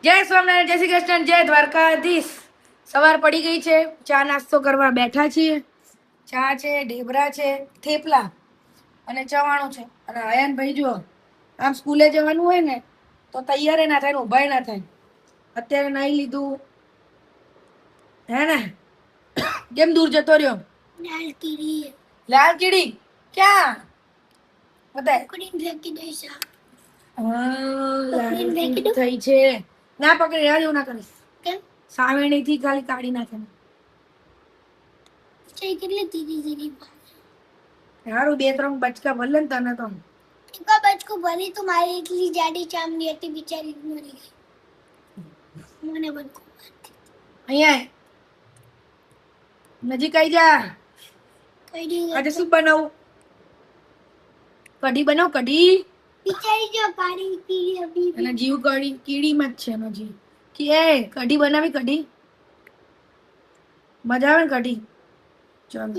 જય સ્વામિનારાયણ, જય શ્રી કૃષ્ણ, જય દ્વારકાધીશ. સવાર પડી ગઈ છે, ચા નાસ્તો કરવા બેઠા છીએ. ચા છે, ઢેબરા છે, થેપલા અને ચવાણું છે. અને હયાનભાઈ જુઓ, આમ સ્કૂલે જવાનું હોય ને તો તૈયાર ના થાય ને ઊભા ના થાય. અત્યારે નાઈ લીધું હે ને. કેમ દૂર જતો રહ્યો? લાલ કીડી ક્યાં બતાય? થઈ છે ના પકડી રહ્યા જેવું ના કરીશ. સાવેણી થી ખાલી કાઢી નાખે. હારું 2-3 બચકા ભરલે ને તને તો. બચકું ભરી તો મારી એટલી જાડી ચામડી હતી બિચારી મરી ગઈ. મને બચકું અહીંયા નજીક આવી જા. આજે શું બનાવું? કઢી બનાવ. કઢી બિચારી જો પાણી પી અભી અને જીવ કીડી માં જ છે એનો જીવ. કે કઢી બનાવી. કઢી મજા આવે ને કઢી. ચાલો.